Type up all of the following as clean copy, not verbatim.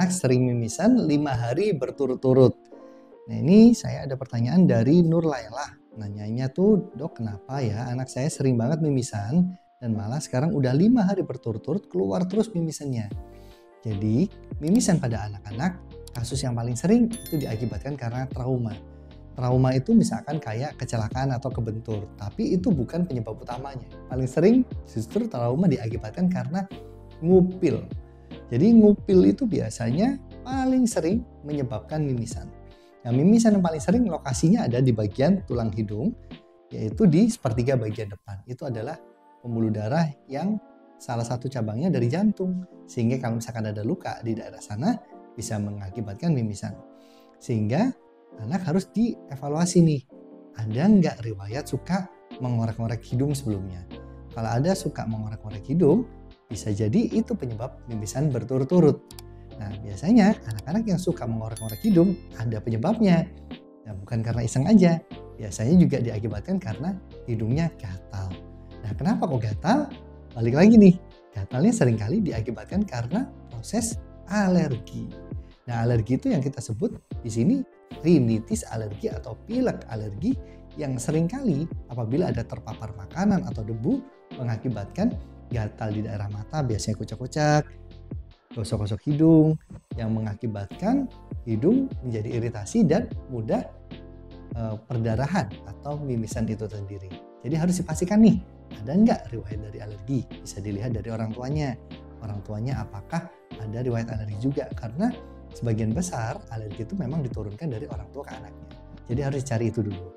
anak sering mimisan 5 hari berturut-turut. Nah ini saya ada pertanyaan dari Nur Laila. Nanyanya tuh, dok kenapa ya anak saya sering banget mimisan dan malah sekarang udah 5 hari berturut-turut keluar terus mimisannya. Jadi mimisan pada anak-anak kasus yang paling sering itu diakibatkan karena trauma. Trauma itu misalkan kayak kecelakaan atau kebentur, tapi itu bukan penyebab utamanya. Paling sering justru trauma diakibatkan karena ngupil. Jadi ngupil itu biasanya paling sering menyebabkan mimisan. Nah, mimisan yang paling sering lokasinya ada di bagian tulang hidung, yaitu di sepertiga bagian depan. Itu adalah pembuluh darah yang salah satu cabangnya dari jantung. Sehingga kalau misalkan ada luka di daerah sana, bisa mengakibatkan mimisan. Sehingga anak harus dievaluasi nih. Ada nggak riwayat suka mengorek-ngorek hidung sebelumnya? Kalau ada suka mengorek-ngorek hidung, bisa jadi itu penyebab mimisan berturut-turut. Nah, biasanya anak-anak yang suka mengorek-ngorek hidung ada penyebabnya. Nah, bukan karena iseng aja. Biasanya juga diakibatkan karena hidungnya gatal. Nah, kenapa kok gatal? Balik lagi nih, gatalnya seringkali diakibatkan karena proses alergi. Nah, alergi itu yang kita sebut di sini rinitis alergi atau pilek alergi yang seringkali apabila ada terpapar makanan atau debu mengakibatkan gatal di daerah mata, biasanya kucak-kucak, gosok-gosok hidung, yang mengakibatkan hidung menjadi iritasi dan mudah perdarahan atau mimisan itu sendiri. Jadi harus dipastikan nih, ada nggak riwayat dari alergi? Bisa dilihat dari orang tuanya. Orang tuanya apakah ada riwayat alergi juga? Karena sebagian besar alergi itu memang diturunkan dari orang tua ke anaknya. Jadi harus dicari itu dulu.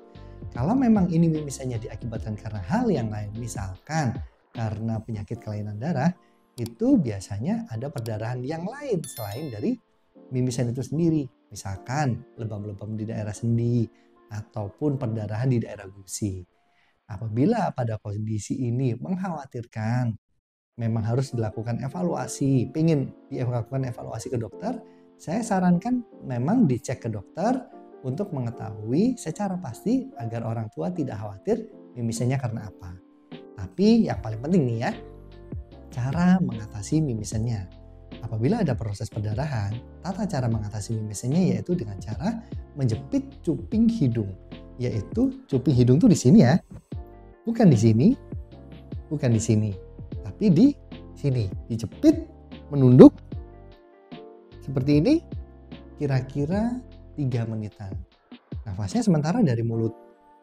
Kalau memang ini mimisannya diakibatkan karena hal yang lain, misalkan karena penyakit kelainan darah, itu biasanya ada perdarahan yang lain selain dari mimisan itu sendiri. Misalkan lebam-lebam di daerah sendi ataupun perdarahan di daerah gusi. Apabila pada kondisi ini mengkhawatirkan, memang harus dilakukan evaluasi, ingin dilakukan evaluasi ke dokter, saya sarankan memang dicek ke dokter untuk mengetahui secara pasti agar orang tua tidak khawatir mimisannya karena apa. Tapi yang paling penting nih ya, cara mengatasi mimisannya. Apabila ada proses perdarahan, tata cara mengatasi mimisannya yaitu dengan cara menjepit cuping hidung. Yaitu cuping hidung tuh di sini ya, bukan di sini, bukan di sini, tapi di sini. Dijepit, menunduk, seperti ini, kira-kira 3 menitan. Nafasnya sementara dari mulut.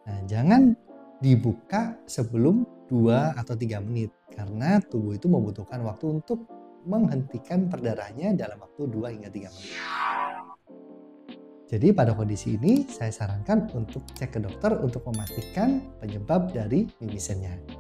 Nah, jangan dibuka sebelum 2 atau 3 menit karena tubuh itu membutuhkan waktu untuk menghentikan perdarahannya dalam waktu 2 hingga 3 menit. Jadi pada kondisi ini saya sarankan untuk cek ke dokter untuk memastikan penyebab dari mimisannya.